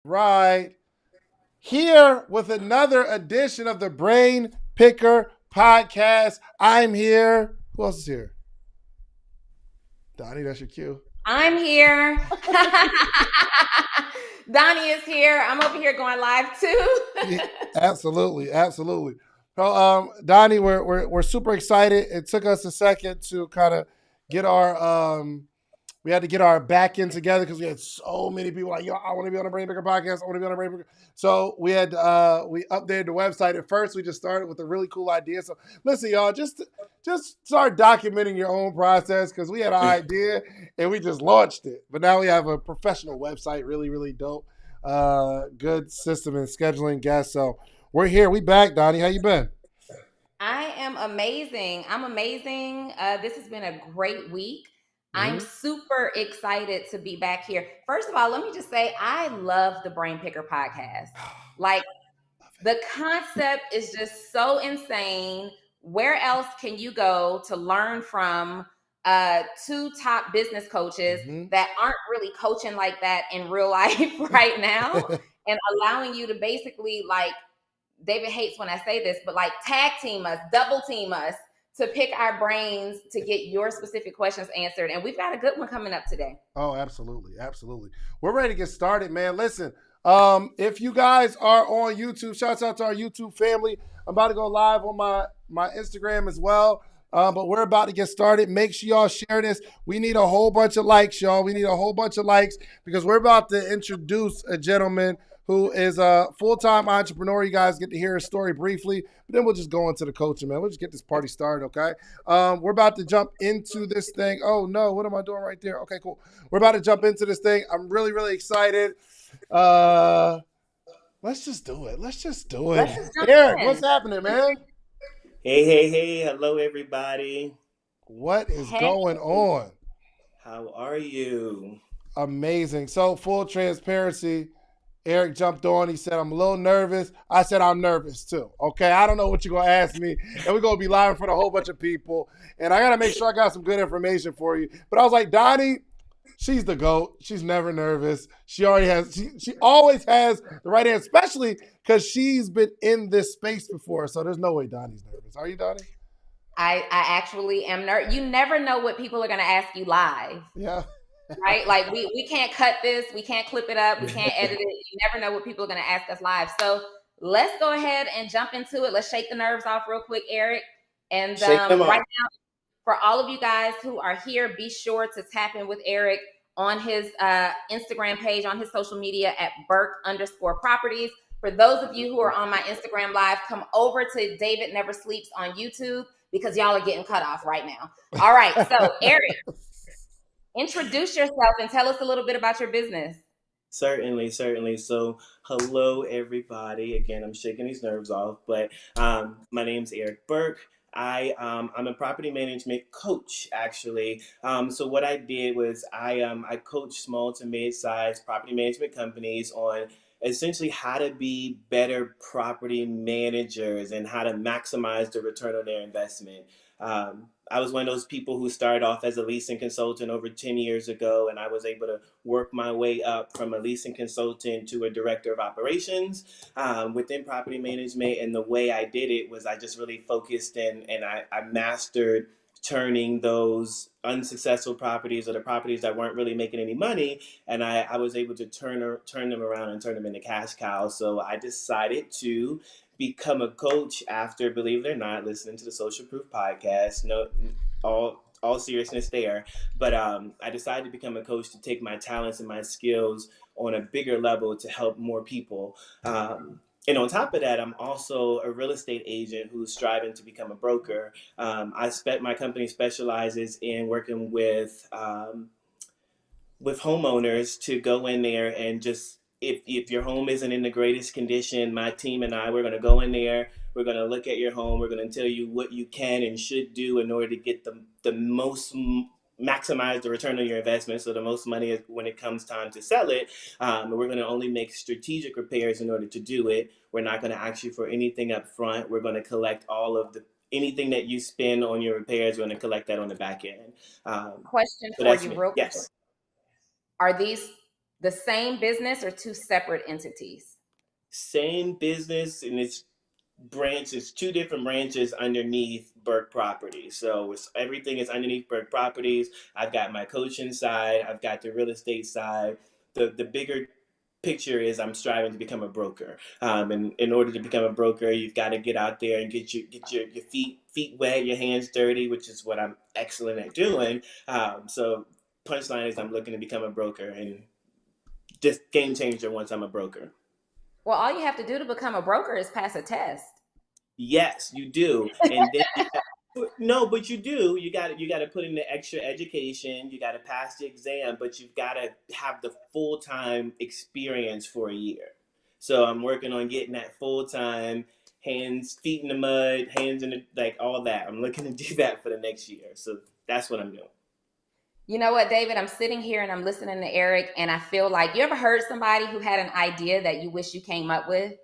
Right. Here with another edition of the Brain Picker podcast. I'm here. Who else is here? Donnie, that's your cue. I'm here. Donnie is here. I'm over here going live too. Yeah, absolutely, absolutely. So, Donnie, we're super excited. It took us a second to kind of get our we had to get our back end together because we had so many people like, yo, I want to be on a Brain Picker podcast. I want to be on a Brain Picker. So we updated the website. At first, we just started with a really cool idea. So listen, y'all, just start documenting your own process because we had an idea and we just launched it. But now we have a professional website, really, really dope. Good system and scheduling guests. So we're here. We back, Donnie. How you been? I am amazing. I'm amazing. This has been a great week. I'm Mm-hmm. super excited to be back here. First of all, let me just say I love the Brain Picker podcast. Like the concept is just so insane. Where else can you go to learn from two top business coaches Mm-hmm. that aren't really coaching like that in real life right now and allowing you to basically like David hates when I say this, but like tag team us, double team us to pick our brains to get your specific questions answered. And we've got a good one coming up today. Oh, absolutely, absolutely. We're ready to get started, man. Listen, if you guys are on YouTube, shouts out to our YouTube family. I'm about to go live on my Instagram as well. But we're about to get started. Make sure y'all share this. We need a whole bunch of likes, y'all. We need a whole bunch of likes because we're about to introduce a gentleman who is a full-time entrepreneur. You guys get to hear his story briefly, but then we'll just go into the coaching, man. We'll just get this party started, okay? We're about to jump into this thing. Oh no, what am I doing right there? Okay, cool. We're about to jump into this thing. I'm really, really excited. Uh, let's just do it. Let's just do it. Let's just jump Eric, what's in. happening, man? Hey, hey, hey, hello everybody. What is Hey, going on? How are you? Amazing. So, full transparency, Eric jumped on. He said, I'm a little nervous. I said, I'm nervous too. Okay. I don't know what you're going to ask me. And we're going to be live in front of a whole bunch of people. And I got to make sure I got some good information for you. But I was like, Donnie, she's the GOAT. She's never nervous. She already has, she always has the right answer, especially because she's been in this space before. So there's no way Donnie's nervous. Are you, Donnie? I actually am nervous. You never know what people are going to ask you live, Yeah. right? Like we can't cut this, we can't clip it up, we can't edit it. You never know what people are going to ask us live. So let's go ahead and jump into it. Let's shake the nerves off real quick, Eric. And Shake them right off. for all of you guys who are here, be sure to tap in with Eric on his Instagram page, on his social media at Burke_properties. For those of you who are on my Instagram live, come over to David Never Sleeps on YouTube because y'all are getting cut off right now. All right. So, Eric, introduce yourself and tell us a little bit about your business. Certainly, certainly. So, hello everybody. Again, I'm shaking these nerves off, but my name's Eric Burke. I'm a property management coach actually. So what I did was I coach small to mid-sized property management companies on essentially how to be better property managers and how to maximize the return on their investment. I was one of those people who started off as a leasing consultant over 10 years ago, and I was able to work my way up from a leasing consultant to a director of operations within property management. And the way I did it was I just really focused and I mastered turning those unsuccessful properties or the properties that weren't really making any money, and I was able to turn them around and turn them into cash cows. So I decided to become a coach after, believe it or not, listening to the Social Proof podcast. No, all seriousness there, but I decided to become a coach to take my talents and my skills on a bigger level to help more people. And on top of that, I'm also a real estate agent who's striving to become a broker. My company specializes in working with homeowners to go in there and just if your home isn't in the greatest condition, my team and we're going to go in there. We're going to look at your home. We're going to tell you what you can and should do in order to get the most maximize the return on your investment. So the most money is when it comes time to sell it. We're going to only make strategic repairs in order to do it. We're not going to ask you for anything up front. We're going to collect all of the anything that you spend on your repairs. We're going to collect that on the back end. Question So for that's you, me. real quick. Yes. Are these The same business or two separate entities? Same business, and it's branches, two different branches underneath Burke Properties. So it's everything is underneath Burke Properties. I've got my coaching side, I've got the real estate side. The bigger picture is I'm striving to become a broker. And in order to become a broker, you've got to get out there and get your feet wet, your hands dirty, which is what I'm excellent at doing. So punchline is I'm looking to become a broker and just game changer once I'm a broker. Well, all you have to do to become a broker is pass a test. Yes, you do. And then no, but you do. You got to put in the extra education. You got to pass the exam, but you've got to have the full-time experience for a year. So I'm working on getting that full-time, hands, feet in the mud, hands in the, like all that. I'm looking to do that for the next year. So that's what I'm doing. You know what, David? I'm sitting here and I'm listening to Eric, and I feel like, you ever heard somebody who had an idea that you wish you came up with?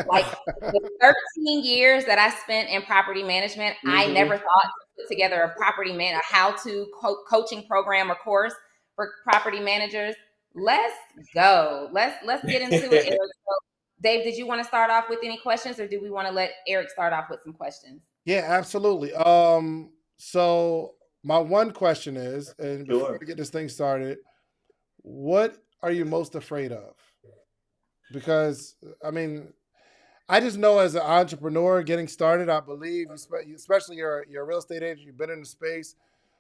Like the 13 years that I spent in property management, I never thought to put together a a how-to coaching program or course for property managers. Let's go. Let's get into it, Eric. So, Dave, did you want to start off with any questions, or do we want to let Eric start off with some questions? Yeah, absolutely. So my one question is, and before Sure. we get this thing started, what are you most afraid of? Because I mean, I just know as an entrepreneur getting started, I believe, especially you're a real estate agent, you've been in the space.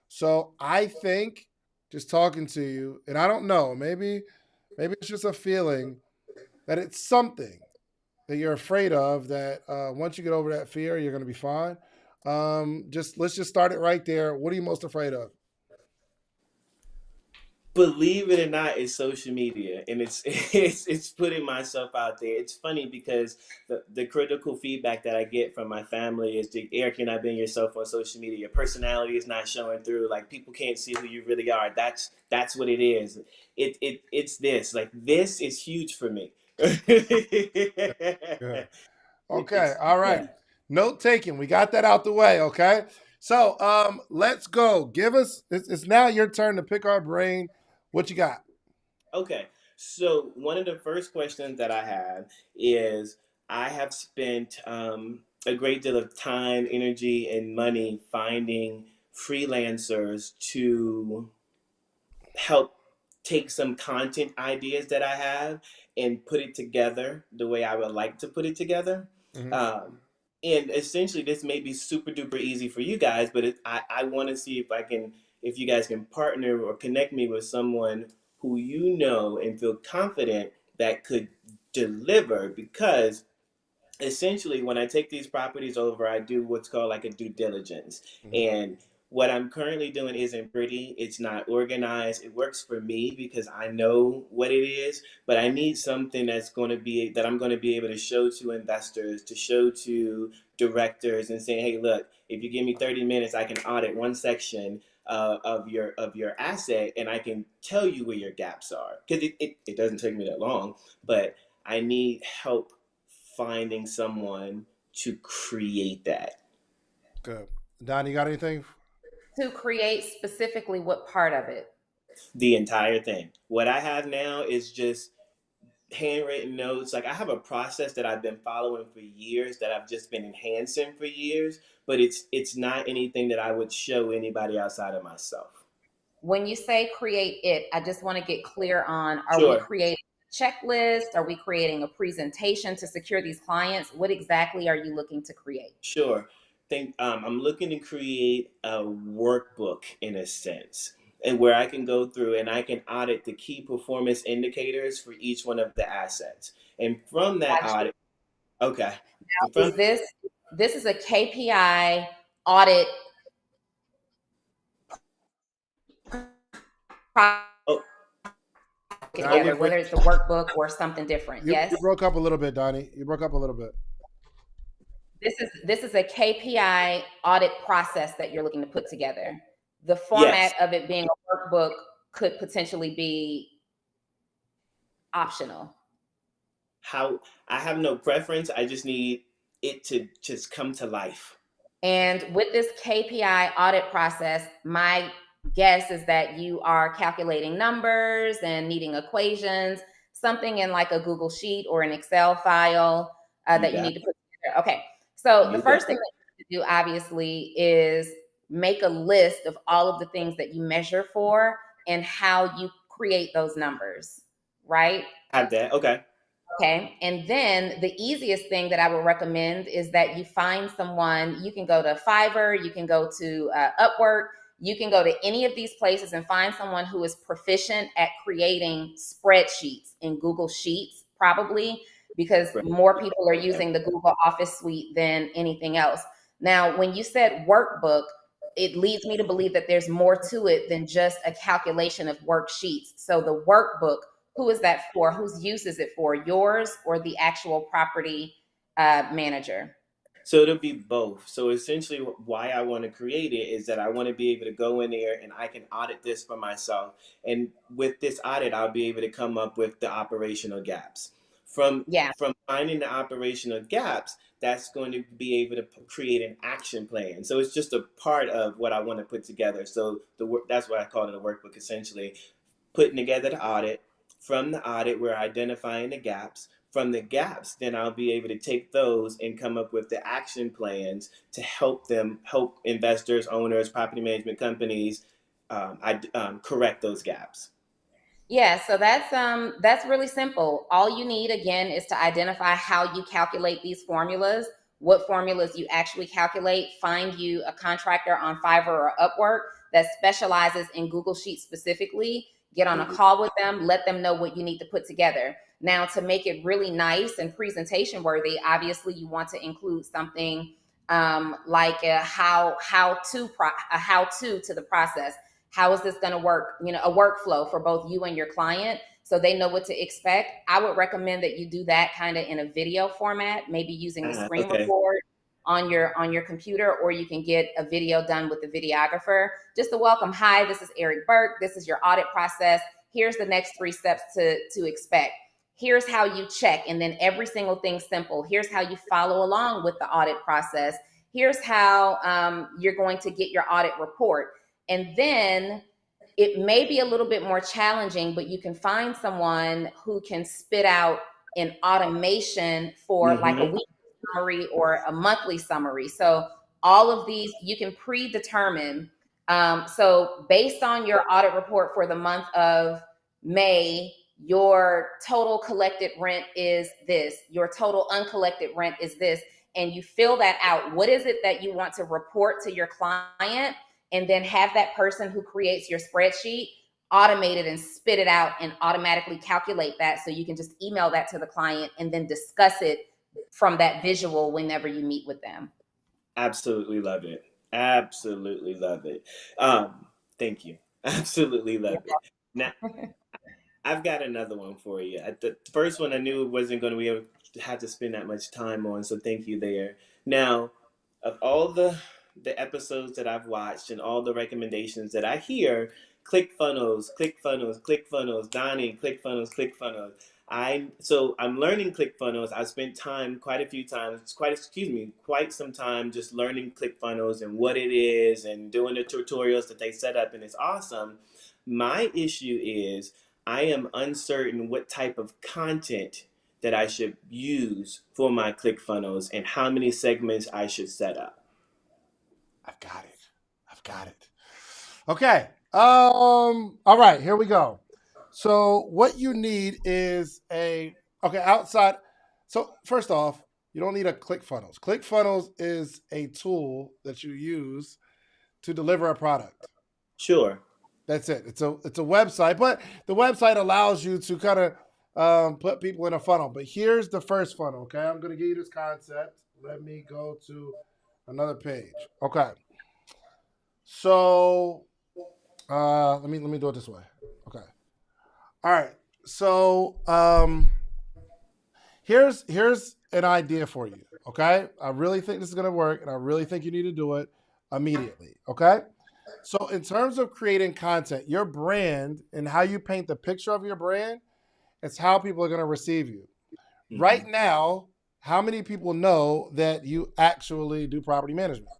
So I think just talking to you, and I don't know, maybe it's just a feeling that it's something that you're afraid of that once you get over that fear, you're going to be fine. Just let's just start it right there. What are you most afraid of? Believe it or not, it's social media, and it's putting myself out there. It's funny because the critical feedback that I get from my family is, Eric, you're not being yourself on social media. Your personality is not showing through. Like, people can't see who you really are. That's what it is. It's this. Like, this is huge for me. Good. Okay. It's All right. yeah. Note taken. We got that out the way. Okay. So let's go. Give us. It's now your turn to pick our brain. What you got? Okay. So one of the first questions that I have is, I have spent a great deal of time, energy, and money finding freelancers to help take some content ideas that I have and put it together the way I would like to put it together. Mhm. Um, and essentially, this may be super duper easy for you guys, but I want to see if you guys can partner or connect me with someone who you know and feel confident that could deliver, because essentially when I take these properties over, I do what's called like a due diligence. Mhm. And what I'm currently doing isn't pretty, it's not organized. It works for me because I know what it is, but I need something that I'm going to be able to show to investors, to show to directors, and say, hey, look, if you give me 30 minutes, I can audit one section of your asset, and I can tell you where your gaps are, because it doesn't take me that long. But I need help finding someone to create that. Good. Don, you got anything? To create specifically what part of it? The entire thing. What I have now is just handwritten notes. Like, I have a process that I've been following for years, that I've just been enhancing for years, but it's not anything that I would show anybody outside of myself. When you say create it, I just want to get clear on, are we Sure. creating a checklist? Are we creating a presentation to secure these clients? What exactly are you looking to create? Sure. I'm looking to create a workbook in a sense, and where I can go through and I can audit the key performance indicators for each one of the assets. And from that Got you. audit, okay. Is From this is a KPI audit oh, Donnie, together, whether it's the workbook or something different? you Yes. broke up a little bit, Donnie. You broke up a little bit. This is a KPI audit process that you're looking to put together. The yes. format of it being a workbook could potentially be optional. How I have no preference. I just need it to just come to life. And with this KPI audit process, my guess is that you are calculating numbers and needing equations, something in like a Google Sheet or an Excel file You that you got need to put together. Okay. So the you got first thing that you need to do, obviously, is make a list of all of the things that you measure for and how you create those numbers, right? have that. Okay. Okay. And then the easiest thing that I would recommend is that you find someone. You can go to Fiverr, you can go to Upwork, you can go to any of these places and find someone who is proficient at creating spreadsheets in Google Sheets, probably because Right. more people are Okay. using the Google Office suite than anything else. Now, when you said workbook, it leads me to believe that there's more to it than just a calculation of worksheets. So the workbook, who is that for? Whose use is it for? Yours or the actual property manager? So it'll be both. So essentially, why I want to create it is that I want to be able to go in there and I can audit this for myself. And with this audit, I'll be able to come up with the operational gaps. Yeah. From finding the operational gaps, that's going to be able to create an action plan. So it's just a part of what I want to put together. So the work, that's what I call it a workbook, essentially putting together the audit. From the audit, we're identifying the gaps. From the gaps, then I'll be able to take those and come up with the action plans to help investors, owners, property management companies correct those gaps. Yeah, so that's really simple. All you need again is to identify how you calculate these formulas, what formulas you actually calculate, find you a contractor on Fiverr or Upwork that specializes in Google Sheets specifically, get on a Mhm. call with them, let them know what you need to put together. Now, to make it really nice and presentation worthy, obviously you want to include something like a how to the process. How is this going to work? You know, a workflow for both you and your client so they know what to expect. I would recommend that you do that kind of in a video format, maybe using the screen Okay. record on your computer, or you can get a video done with the videographer. Just a welcome. Hi, this is Eric Burke. This is your audit process. Here's the next 3 steps to expect. Here's how you check, and then every single thing simple. Here's how you follow along with the audit process. Here's how you're going to get your audit report. And then it may be a little bit more challenging, but you can find someone who can spit out an automation for like a Mm-hmm. weekly summary or a monthly summary. So all of these you can predetermine. So based on your audit report for the month of May, your total collected rent is this, your total uncollected rent is this, and you fill that out. What is it that you want to report to your client? And then have that person who creates your spreadsheet automate it and spit it out and automatically calculate that, so you can just email that to the client and then discuss it from that visual whenever you meet with them. Absolutely love it. Absolutely love it. Thank you. Absolutely love it. Now, I've got another one for you. The first one I knew wasn't going to be able to have to spend that much time on, so thank you there. Now, of all the episodes that I've watched and all the recommendations that I hear, click funnels, click funnels, Donnie, click funnels. I'm learning click funnels. I've spent time quite a few times, quite some time just learning click funnels and what it is and doing the tutorials that they set up, and it's awesome. My issue is I am uncertain what type of content that I should use for my ClickFunnels and how many segments I should set up. I've got it. I've got it. Okay. All right, here we go. So what you need is outside. So first off, you don't need a ClickFunnels. ClickFunnels is a tool that you use to deliver a product. Sure. That's it. It's a website, but the website allows you to kind of put people in a funnel. But here's the first funnel. Okay, I'm going to give you this concept. Let me go to another page. Okay, so let me do it this way. Okay, all right. So here's an idea for you. Okay, I really think this is going to work, and I really think you need to do it immediately. Okay. So, in terms of creating content, your brand and how you paint the picture of your brand, it's how people are going to receive you. Hmm. Right now, how many people know that you actually do property management?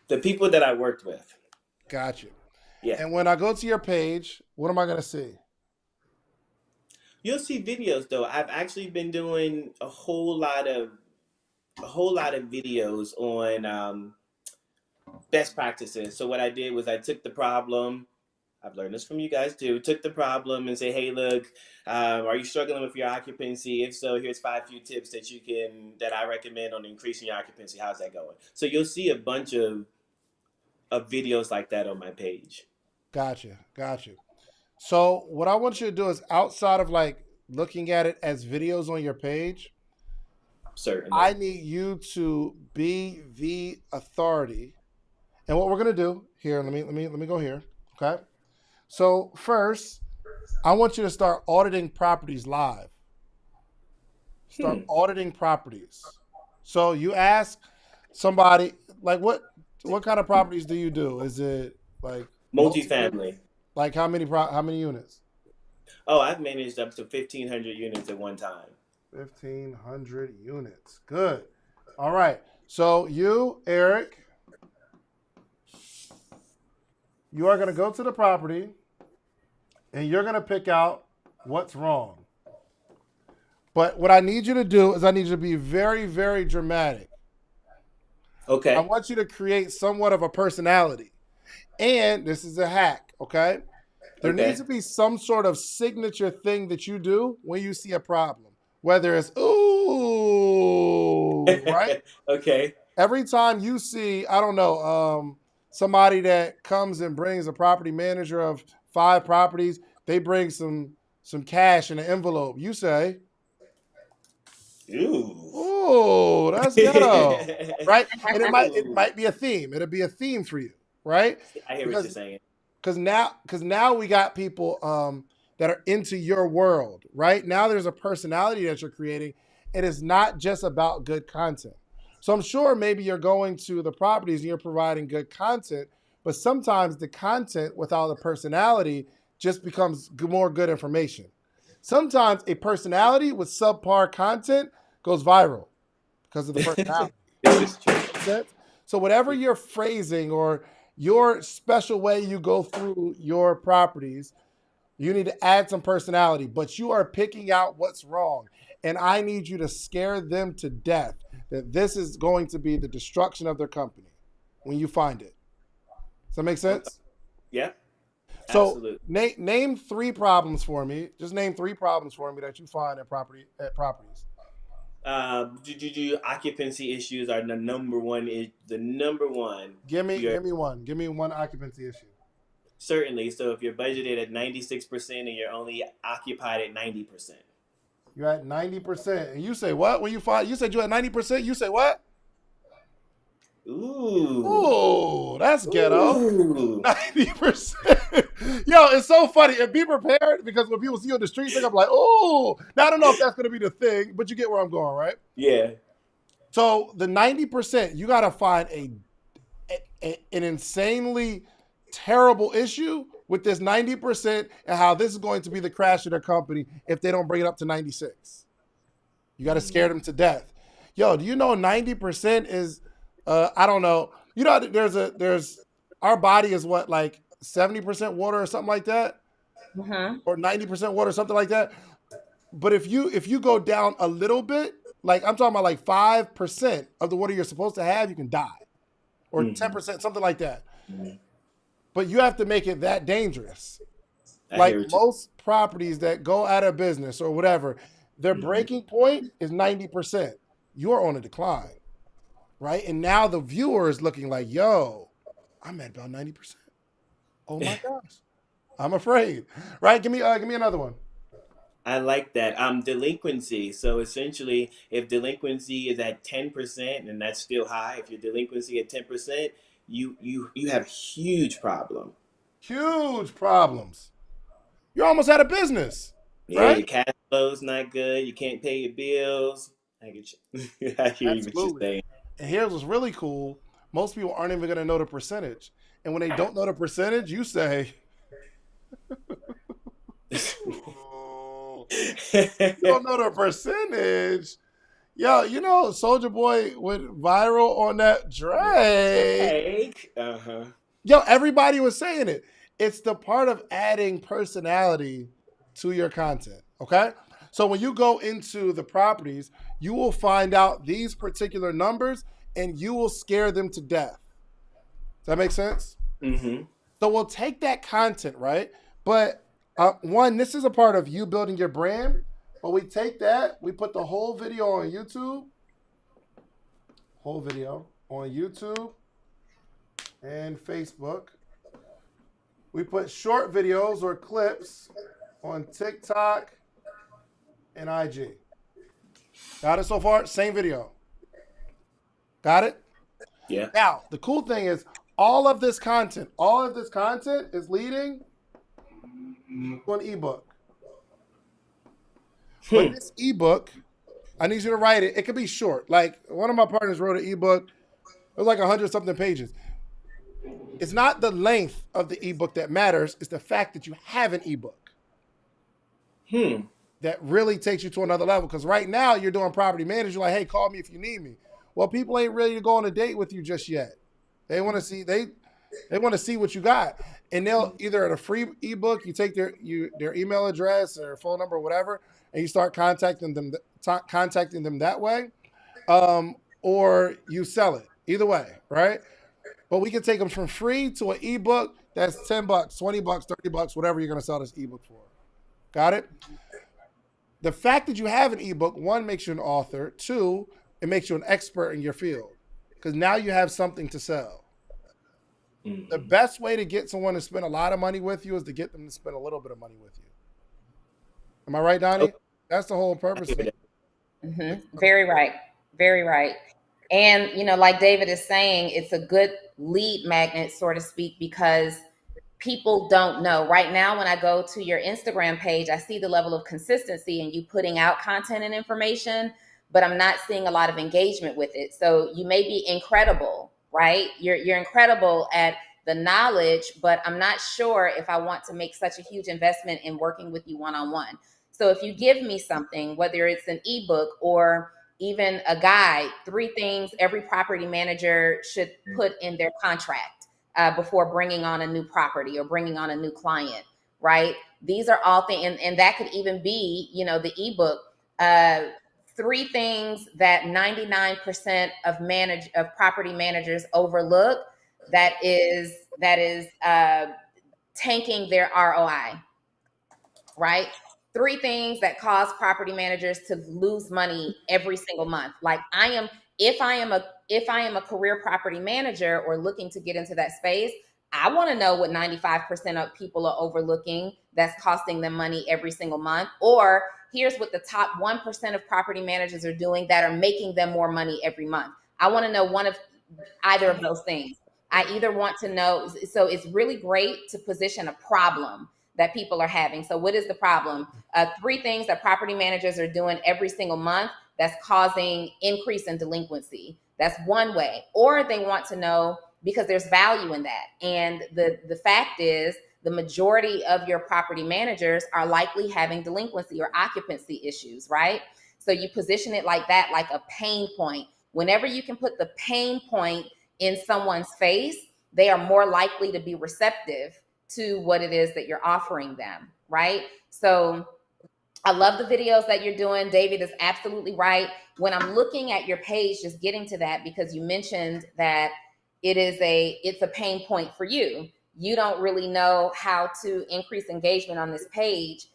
The people that I worked with. Gotcha. Yeah. And when I go to your page, what am I going to see? You'll see videos though. I've actually been doing a whole lot of videos on best practices. So what I did was I took the problem. I've learned this from you guys too. Took the problem and say, hey, look, are you struggling with your occupancy? If so, here's 5 few tips that I recommend on increasing your occupancy. How's that going? So you'll see a bunch of videos like that on my page. Gotcha. Gotcha. So what I want you to do is outside of like looking at it as videos on your page, I Certainly. need you to be the authority. And what we're gonna do here, let me go here. Okay. So first, I want you to start auditing properties live. Start Hmm. auditing properties. So you ask somebody like what kind of properties do you do? Is it like multi-unit? Multifamily. Like how many units? Oh, I've managed up to 1,500 units at one time. 1,500 units. Good. All right. So you, Eric, you are going to go to the property and you're going to pick out what's wrong. But what I need you to do is I need you to be very, very dramatic. I Okay. want you to create somewhat of a personality. And this is a hack, okay? There needs Okay. to be some sort of signature thing that you do when you see a problem. Whether it's ooh, right? Okay. Every time you see, I don't know, somebody that comes and brings a property manager of 5 properties, they bring some cash in an envelope. You say, Ooh. "Oh, that's ghetto," right? And it Ooh. might be a theme. It'll be a theme for you, right? I hear what you're Because saying. now we got people that are into your world, right? Now there's a personality that you're creating. It is not just about good content. So I'm sure maybe you're going to the properties and you're providing good content, but sometimes the content without a personality just becomes more good information. Sometimes a personality with subpar content goes viral because of the personality. This is true. Make sense? So whatever your phrasing or your special way you go through your properties, you need to add some personality, but you are picking out what's wrong. And I need you to scare them to death that this is going to be the destruction of their company when you find it. Does that make Okay. sense? Yeah, So absolutely. name 3 problems for me. Just name 3 problems for me that you find at properties. Do occupancy issues are the number one? Is the number one? You're Give me one. Give me one occupancy issue. certainly so. If you're budgeted at 96% and you're only occupied at 90%. You're at 90%. And you say what? When you find you said you're at 90%, you say what? Ooh, Oh, that's ghetto. ooh. 90%. Yo, it's so funny. And be prepared because when people see you on the street, they're gonna be like, oh, now I don't know if that's gonna be the thing, but you get where I'm going, right? Yeah. So the 90%, you gotta find an insanely terrible issue with this 90% and how this is going to be the crash of their company if they don't bring it up to 96. You got to scare them to death. Yo, do you know 90% is I don't know. You know there's our body is what like 70% water or something like that Mm-hmm. or 90% water something like that. But if you go down a little bit, like I'm talking about like 5% of the water you're supposed to have, you can die. Or Hmm. 10%, something like that. Hmm. But you have to make it that dangerous. I Like hear what you. most properties that go out of business or whatever, their Mhm. breaking point is 90%. You're on a decline, right? And now the viewer is looking like, yo, I'm at about 90%. Oh my gosh. I'm afraid. Right? Give me another one. I like that. Delinquency. So essentially, if delinquency is at 10%, and that's still high, if your delinquency at 10%, you have a huge problem. Huge problems. You're almost out of business, Yeah, right? your cash flow's not good. You can't pay your bills. I get you. I hear you what you're Absolutely. saying. And here's what's really cool. Most people aren't even going to know the percentage. And when they don't know the percentage, you say, "Ooh, you don't know the percentage." Yo, you know, Soldier Boy went viral on that Drake. Drake. Uh huh. Yo, everybody was saying it. It's the part of adding personality to your content. Okay. So when you go into the properties, you will find out these particular numbers and you will scare them to death. Does that make sense? Mm-hmm. So we'll take that content, right? But one, this is a part of you building your brand. But we take that, we put the whole video on YouTube, and Facebook. We put short videos or clips on TikTok and IG. Got it so far? Same video. Got it? Yeah. Now, the cool thing is all of this content is leading to an ebook. But this ebook, I need you to write it. It could be short. Like one of my partners wrote an ebook. It was like 100 something pages. It's not the length of the ebook that matters. It's the fact that you have an ebook. That really takes you to another level. Because right now you're doing property management. You're like, hey, call me if you need me. Well, people ain't ready to go on a date with you just yet. They want to see what you got, and they'll either at a free ebook, you take their email address or phone number or whatever, and you start contacting them that way, or you sell it. Either way, right? But we can take them from free to an ebook that's $10, $20, $30, whatever you're going to sell this ebook for. Got it? The fact that you have an ebook, one, makes you an author. Two, it makes you an expert in your field because now you have something to sell. Mm-hmm. The best way to get someone to spend a lot of money with you is to get them to spend a little bit of money with you. Am I right, Donnie? Oh. That's the whole purpose of it. Mm-hmm. Very right. Very right. And, like David is saying, it's a good lead magnet, so to speak, because people don't know. Right now, when I go to your Instagram page, I see the level of consistency and you putting out content and information, but I'm not seeing a lot of engagement with it. So you may be incredible, right? You're incredible at the knowledge, but I'm not sure if I want to make such a huge investment in working with you one-on-one. So if you give me something, whether it's an ebook or even a guide, 3 things every property manager should put in their contract before bringing on a new property or bringing on a new client, right? These are all things, and that could even be, the ebook, 3 things that 99% of property managers overlook that is tanking their ROI, right? 3 things that cause property managers to lose money every single month. Like if I am a career property manager or looking to get into that space, I want to know what 95% of people are overlooking that's costing them money every single month. Or here's what the top 1% of property managers are doing that are making them more money every month. I want to know one of either of those things. I either want to know, so it's really great to position a problem that people are having. So what is the problem? 3 things that property managers are doing every single month that's causing increase in delinquency. That's one way. Or they want to know because there's value in that. And the fact is the majority of your property managers are likely having delinquency or occupancy issues, right? So you position it like that, like a pain point. Whenever you can put the pain point in someone's face, they are more likely to be receptive to what it is that you're offering them, right? So I love the videos that you're doing. David is absolutely right. When I'm looking at your page, just getting to that, because you mentioned that it's a pain point for you. You don't really know how to increase engagement on this page.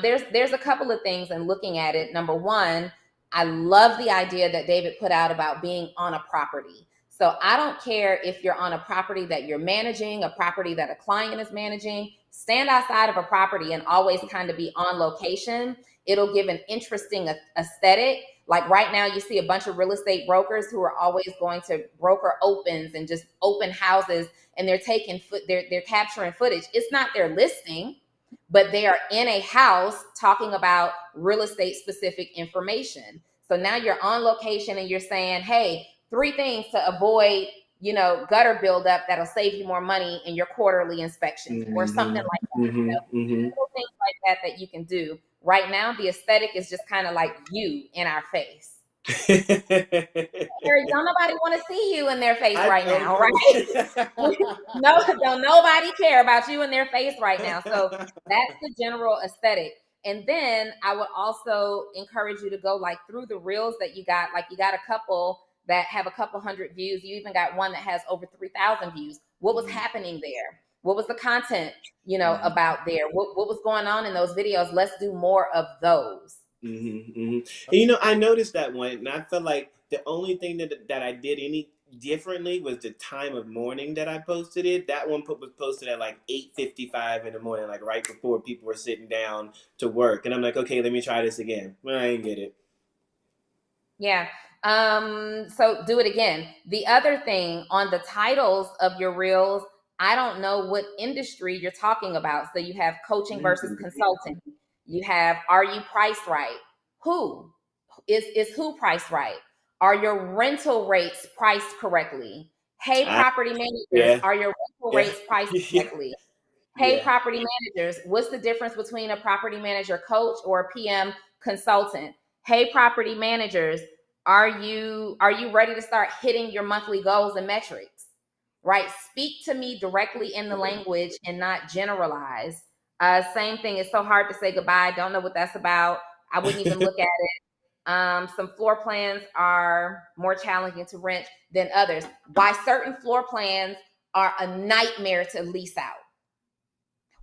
There's a couple of things in looking at it. Number one, I love the idea that David put out about being on a property. So I don't care if you're on a property that you're managing, a property that a client is managing, stand outside of a property and always kind of be on location. It'll give an interesting aesthetic. Like right now, you see a bunch of real estate brokers who are always going to broker opens and just open houses, and they're they're capturing footage. It's not their listing, but they are in a house talking about real estate specific information. So now you're on location and you're saying, hey, 3 things to avoid, gutter buildup that'll save you more money in your quarterly inspections, or something like that. Little things like that you can do. Right now, the aesthetic is just kind of like you in our face. Eric, don't nobody want to see you in their face I right don't now, know. right? No, don't nobody care about you in their face right now. So that's the general aesthetic. And then I would also encourage you to go like through the reels that you got. Like you got a couple that have a couple hundred views. You even got one that has over 3,000 views. What was happening there? What was the content, about there? What was going on in those videos? Let's do more of those. And I noticed that one, and I felt like the only thing that I did any differently was the time of morning that I posted it. That one was posted at like 8:55 in the morning, like right before people were sitting down to work. And I'm like, okay, let me try this again. Well, I didn't get it. Yeah. So do it again. The other thing on the titles of your reels, I don't know what industry you're talking about. So you have coaching versus consulting. You have, are you priced right? Who is who priced right? Are your rental rates priced correctly? Hey, Ah, property managers, yeah, are your rental yeah, rates priced correctly? Hey, yeah. property managers, what's the difference between a property manager coach or a PM consultant? Hey, property managers, are you ready to start hitting your monthly goals and metrics? Right? Speak to me directly in the language and not generalize. Same thing. It's so hard to say goodbye. Don't know what that's about. I wouldn't even look at it. Some floor plans are more challenging to rent than others. Why certain floor plans are a nightmare to lease out.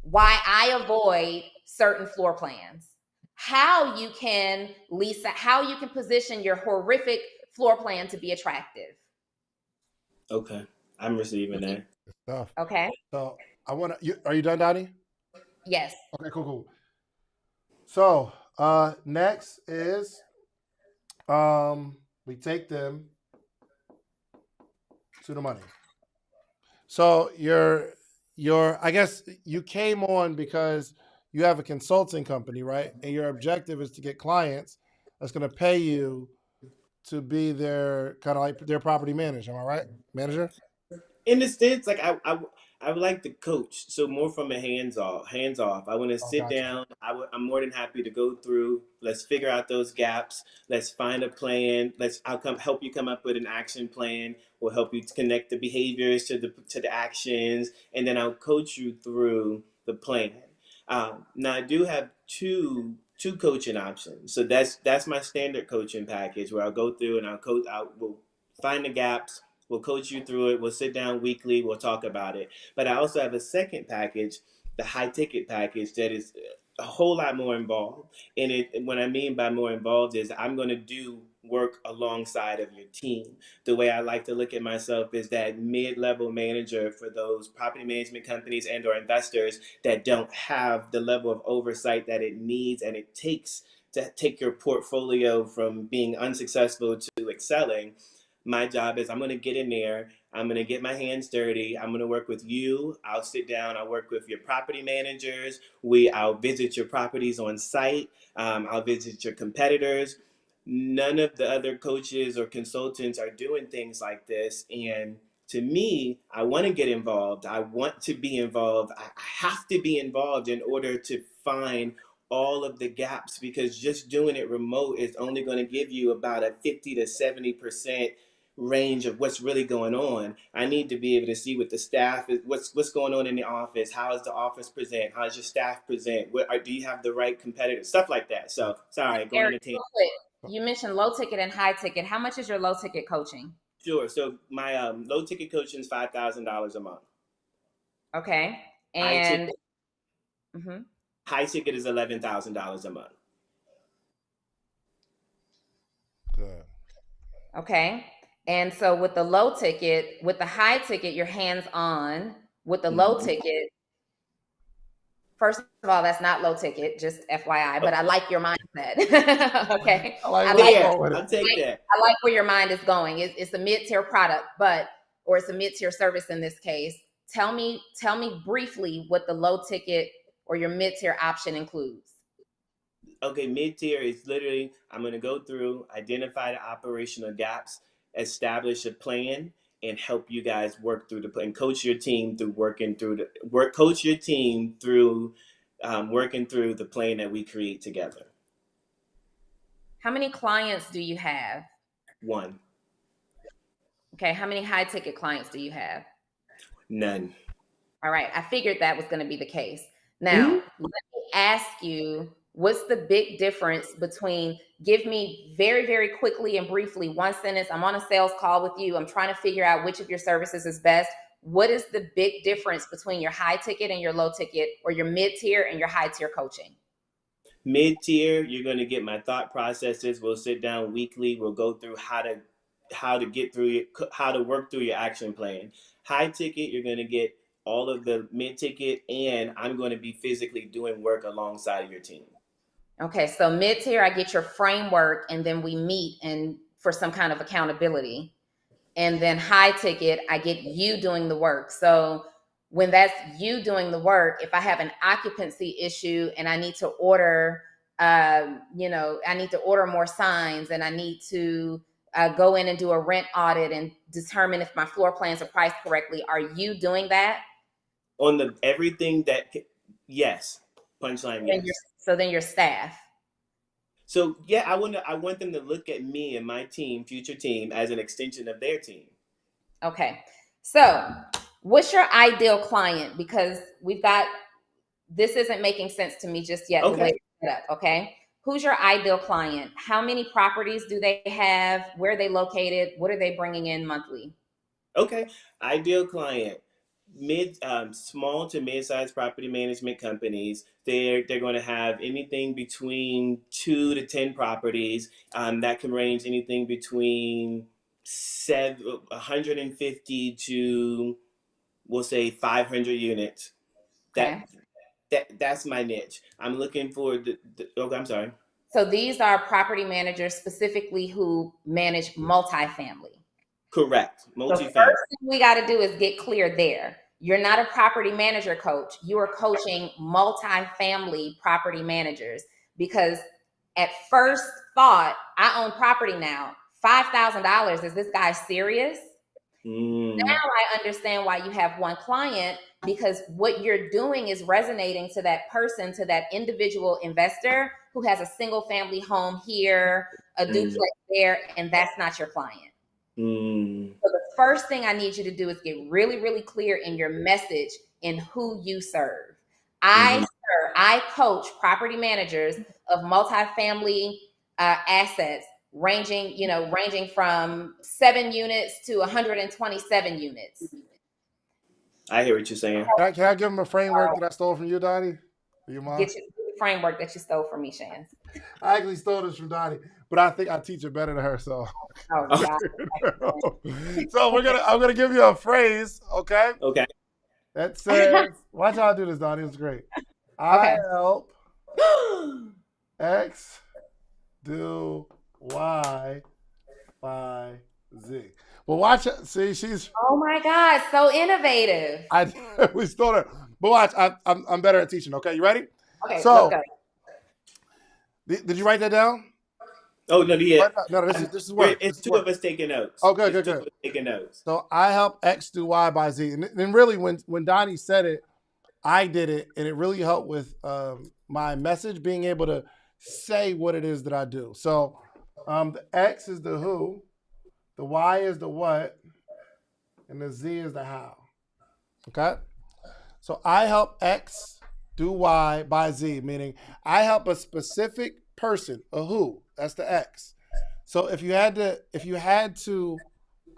Why I avoid certain floor plans. How you can lease, how you can position your horrific floor plan to be attractive. Okay, I'm receiving that. Good stuff. Okay. So I want to. Are you done, Donnie? Yes. Okay, cool, cool. So next is we take them to the money. So your I guess you came on because you have a consulting company, right? And your objective is to get clients that's going to pay you to be their kind of like their property manager. Am I right? Manager? In the sense, like I would like to coach, so more from a hands off. I want to Oh, sit gotcha. down. I'm more than happy to go through. Let's figure out those gaps. Let's find a plan. I'll come help you come up with an action plan. We'll help you to connect the behaviors to the actions, and then I'll coach you through the plan. Now I do have two coaching options. So that's my standard coaching package where I'll go through and we'll find the gaps. We'll coach you through it. We'll sit down weekly. We'll talk about it. But I also have a second package, the high ticket package, that is a whole lot more involved. And what I mean by more involved is I'm going to do work alongside of your team. The way I like to look at myself is that mid-level manager for those property management companies and or investors that don't have the level of oversight that it needs and it takes to take your portfolio from being unsuccessful to excelling. My job is I'm going to get in there. I'm going to get my hands dirty. I'm going to work with you. I'll sit down. I'll work with your property managers. I'll visit your properties on site. I'll visit your competitors. None of the other coaches or consultants are doing things like this. And to me, I want to get involved. I want to be involved. I have to be involved in order to find all of the gaps, because just doing it remote is only going to give you about a 50 to 70% range of what's really going on. I need to be able to see what the staff is, what's going on in the office. How is the office present? How does your staff present? Do you have the right competitors? Stuff like that. So sorry, going on Eric, a tangent. real quick, you mentioned low ticket and high ticket. How much is your low ticket coaching? Sure. So my low ticket coaching is $5,000 a month. Okay. High And ticket mhm. high ticket is $11,000 a month. Good. Okay. And so with the low ticket, with the high ticket, you're hands on. With the low Mm-hmm. ticket, first of all, that's not low ticket, just FYI, Oh, but I like your mindset. Okay. I like I where you're like yeah, going with it. I'll take that. I like where your mind is going. It's a mid-tier product, or it's a mid-tier service in this case. Tell me briefly what the low ticket or your mid-tier option includes. Okay, mid tier is literally I'm going to go through, identify the operational gaps, establish a plan, and help you guys work through the plan. Coach your team through Coach your team through working through the plan that we create together. How many clients do you have? 1. Okay. How many high ticket clients do you have? None. All right. I figured that was going to be the case. Now, Mm-hmm. let me ask you, what's the big difference between, give me very, very quickly and briefly, one sentence. I'm on a sales call with you. I'm trying to figure out which of your services is best. What is the big difference between your high ticket and your low ticket, or your mid tier and your high tier coaching? Mid-tier, you're going to get my thought processes. We'll sit down weekly. We'll go through how to get through your, how to work through your action plan. High ticket, you're going to get all of the mid ticket, and I'm going to be physically doing work alongside of your team. Okay, so mid tier, I get your framework, and then we meet and for some kind of accountability. And then high ticket, I get you doing the work. So when that's you doing the work, if I have an occupancy issue and I need to order, I need to order more signs, and I need to go in and do a rent audit and determine if my floor plans are priced correctly, are you doing that? On the everything that, yes, punchline, yes. So then your staff. So yeah, I want them to look at me and my team, future team, as an extension of their team. Okay. So what's your ideal client? Because this isn't making sense to me just yet. Okay. The way it's set up. Okay. Who's your ideal client? How many properties do they have? Where are they located? What are they bringing in monthly? Okay. Ideal client. Small to mid-sized property management companies. They're going to have anything between 2 to 10 properties. That can range anything between 150 to, we'll say, 500 units. Okay. That's my niche. I'm looking for okay, I'm sorry. So these are property managers specifically who manage multifamily. Correct. The Multifamily. first thing we got to do is get clear there. You're not a property manager coach. You are coaching multifamily property managers, because at first thought, I own property now. $5,000. Is this guy serious? Now I understand why you have one client, because what you're doing is resonating to that person, to that individual investor who has a single family home here, a duplex there, and that's not your client. So the first thing I need you to do is get really, really clear in your message in who you serve. I coach property managers of multifamily assets ranging from 7 units to 127 units. I hear what you're saying. Can I give them a framework that I stole from you, Donnie? Do you mind? Get you the framework that you stole from me, Shans. I actually stole this from Donnie, but I think I teach it better than her. So, Oh, God. so I'm gonna give you a phrase, okay? Okay. That says, watch how I do this, Donnie. It's great. I help X do Y by Z. Well, watch it. See, she's. Oh my God, so innovative. We stole her, but watch. I'm better at teaching. Okay, you ready? Okay, so let's go. Did you write that down? Oh no, yeah. No, this is work. It's two of us taking notes. Oh, good. Taking notes. So I help X do Y by Z, and then really when Donnie said it, I did it, and it really helped with my message, being able to say what it is that I do. So the X is the who, the Y is the what, and the Z is the how. Okay? So I help X do Y by Z, meaning I help a specific person, a who, that's the X. So if you had to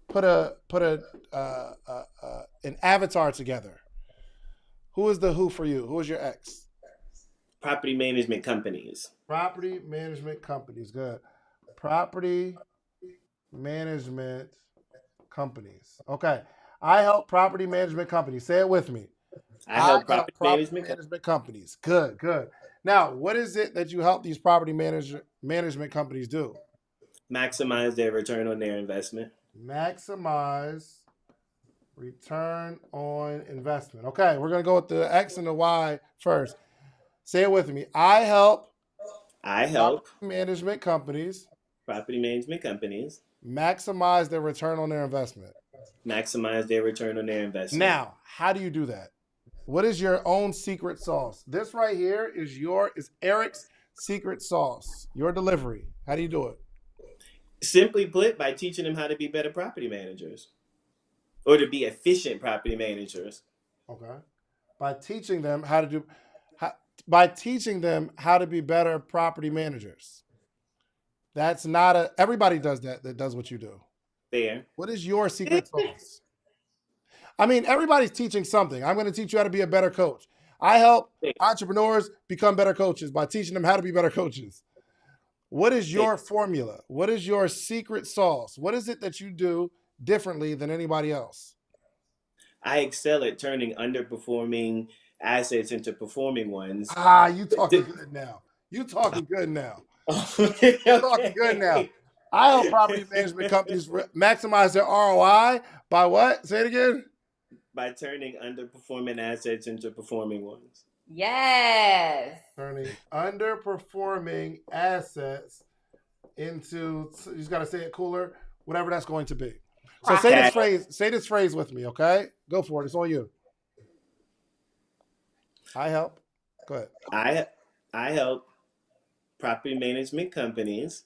put an avatar together, who is the who for you? Who is your X? Property management companies. Property management companies. Good. Property management companies. Okay. I help property management companies. Say it with me. I help property management companies. Good. Now, what is it that you help these property management companies do? Maximize their return on their investment. Maximize return on investment. Okay, we're going to go with the X and the Y first. Say it with me. I help property management companies maximize their return on their investment. Maximize their return on their investment. Now, how do you do that? What is your own secret sauce? This right here is Eric's secret sauce, your delivery. How do you do it? Simply put, by teaching them how to be better property managers or to be efficient property managers. Okay. By teaching them how to do, how, by teaching them how to be better property managers. That's not a, everybody does that, that does what you do. Fair. What is your secret sauce? I mean, everybody's teaching something. I'm going to teach you how to be a better coach. I help entrepreneurs become better coaches by teaching them how to be better coaches. What is your formula? What is your secret sauce? What is it that you do differently than anybody else? I excel at turning underperforming assets into performing ones. Ah, you talking good now. You talking good now. Okay. Talking good now. I help property management companies maximize their ROI by what? Say it again. By turning underperforming assets into performing ones. Yes. Turning underperforming assets into, you just got to say it cooler, whatever that's going to be. So say this phrase. Say this phrase with me, okay? Go for it. It's on you. I help. Go ahead. I help property management companies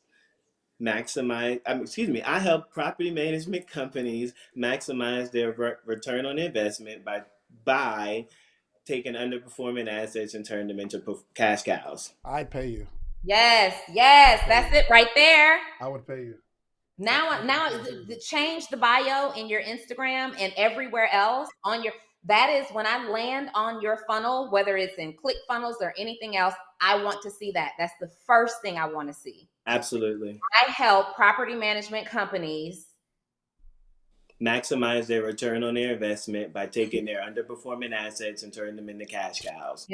maximize. I help property management companies maximize their return on investment by taking underperforming assets and turn them into cash cows. I'd pay you. Yes, yes, that's it right there. I would pay you. Now, change the bio in your Instagram and everywhere else on your. That is when I land on your funnel, whether it's in ClickFunnels or anything else. I want to see that. That's the first thing I want to see. Absolutely. I help property management companies maximize their return on their investment by taking their underperforming assets and turning them into cash cows.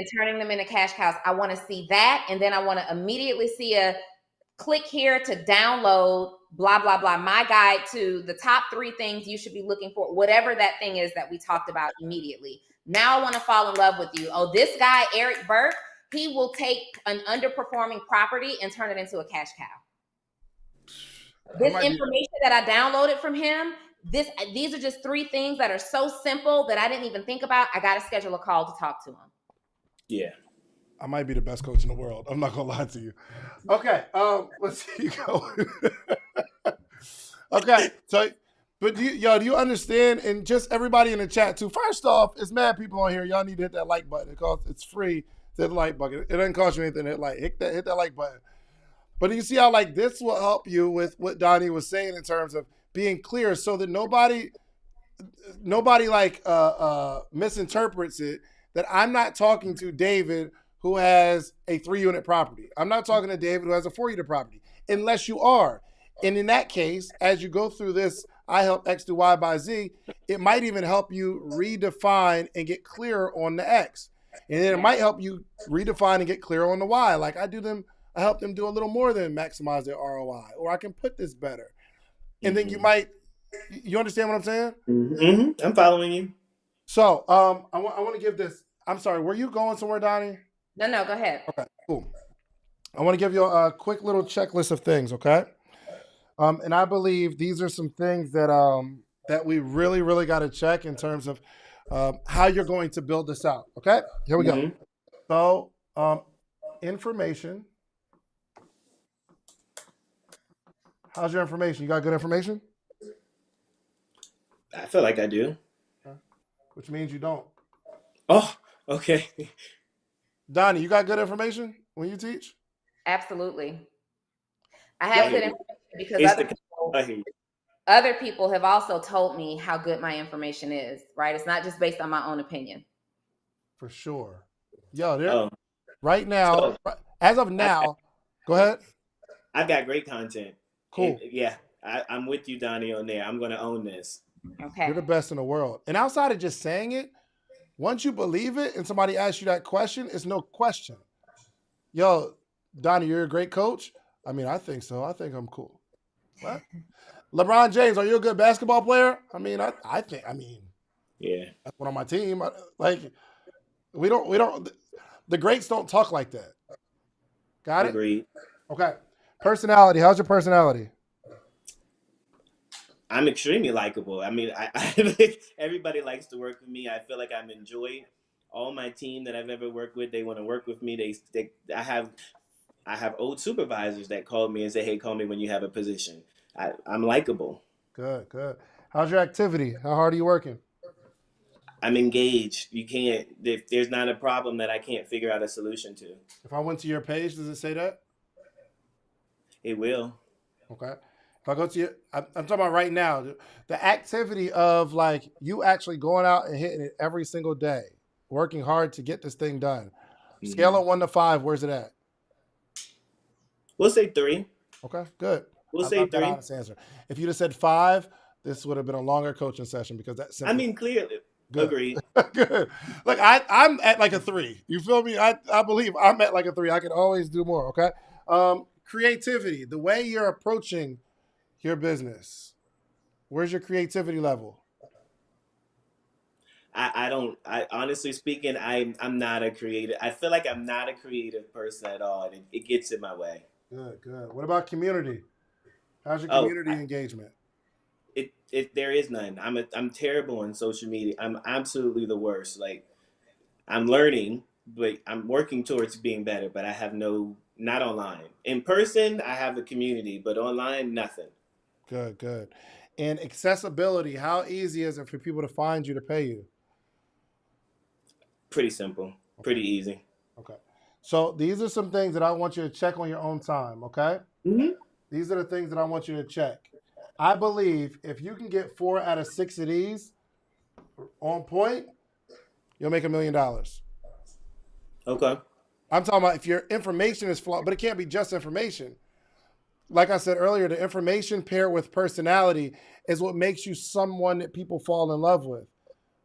I want to see that. And then I want to immediately see a click here to download blah, blah, blah, my guide to the top 3 things you should be looking for, whatever that thing is that we talked about immediately. Now I want to fall in love with you. Oh, this guy, Eric Burke, he will take an underperforming property and turn it into a cash cow. This information that I downloaded from him, these are just 3 things that are so simple that I didn't even think about. I got to schedule a call to talk to him. Yeah. I might be the best coach in the world. I'm not gonna lie to you. Okay, let's see you go. Okay, so, but do you understand? And just everybody in the chat too. First off, it's mad people on here. Y'all need to hit that like button because it's free to hit the like button. It doesn't cost you anything to hit that like button. But you see how like this will help you with what Donnie was saying in terms of being clear, so that nobody like misinterprets it. That I'm not talking to David who has a 3-unit property. I'm not talking to David who has a 4-unit property, unless you are. And in that case, as you go through this, I help X do Y by Z, it might even help you redefine and get clearer on the X. And then it might help you redefine and get clearer on the Y. Like I help them do a little more than maximize their ROI, or I can put this better. And then you understand what I'm saying? Mm-hmm. I'm following you. So I want to give this, I'm sorry, were you going somewhere, Donnie? No, go ahead. Okay, cool. I want to give you a quick little checklist of things, okay? And I believe these are some things that that we really, really got to check in terms of how you're going to build this out, okay? Here we go. So, information. How's your information? You got good information? I feel like I do. Which means you don't. Oh, okay. Donnie, you got good information when you teach? Absolutely. I have good information because other people have also told me how good my information is, right? It's not just based on my own opinion. For sure. Yo, right now, as of now, go ahead. I've got great content. Cool. And yeah, I'm with you, Donnie, on there. I'm going to own this. Okay. You're the best in the world. And outside of just saying it, once you believe it and somebody asks you that question, it's no question. Yo, Donnie, you're a great coach. I mean, I think so. I think I'm cool. What? LeBron James, are you a good basketball player? I mean, I think, yeah, that's one on my team. Like, we don't, the greats don't talk like that. Got it? Agreed. Okay. Personality. How's your personality? I'm extremely likable. I mean, everybody likes to work with me. I feel like I'm enjoyed. All my team that I've ever worked with, they want to work with me. I have old supervisors that call me and say, "Hey, call me when you have a position." I'm likable. Good, good. How's your activity? How hard are you working? I'm engaged. You can't. If there's not a problem that I can't figure out a solution to, If I went to your page, does it say that? it will. Okay. If I go to your, I'm talking about right now, the activity of like you actually going out and hitting it every single day, working hard to get this thing done. Scale Hmm. of 1 to 5, where's it at? We'll say 3. Okay, good. We'll I say love that 3. honest answer. If you'd have said 5, this would have been a longer coaching session because that's I simply mean, clearly, good. agreed. Good. Look, I'm at like a 3. You feel me? I believe I'm at like a 3. I can always do more. Okay. Creativity, the way you're approaching your business. Where's your creativity level? I don't. I honestly speaking, I'm not a creative. I feel like I'm not a creative person at all. And it gets in my way. Good, good. What about community? How's your Oh, community engagement? it there is none. I'm terrible on social media. I'm absolutely the worst. Like I'm learning, but I'm working towards being better. But I have no, not online. In person, I have a community, but online, nothing. Good, good. And accessibility, how easy is it for people to find you to pay you? Pretty simple, Okay, pretty easy. okay. So these are some things that I want you to check on your own time, okay? Hmm. These are the things that I want you to check. I believe if you can get 4 out of 6 of these on point, you'll make $1 million. Okay. I'm talking about if your information is flawed, but it can't be just information. Like I said earlier, the information paired with personality is what makes you someone that people fall in love with.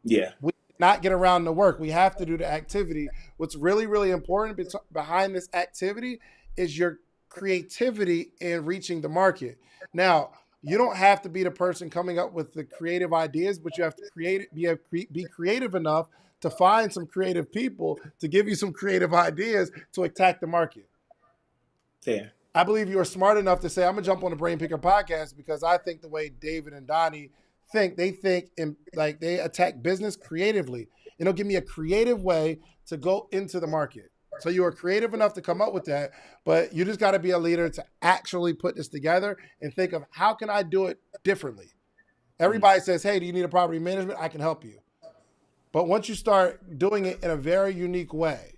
Yeah. We not get around the work. We have to do the activity. What's really, really important behind this activity is your creativity in reaching the market. Now, you don't have to be the person coming up with the creative ideas, but you have to be creative enough to find some creative people to give you some creative ideas to attack the market. Fair. I believe you are smart enough to say, I'm gonna jump on the Brain Picker podcast because I think the way David and Donnie think, they think in like they attack business creatively. It'll give me a creative way to go into the market. So you are creative enough to come up with that, but you just got to be a leader to actually put this together and think of how can I do it differently. Everybody says, hey, do you need a property management? I can help you. But once you start doing it in a very unique way,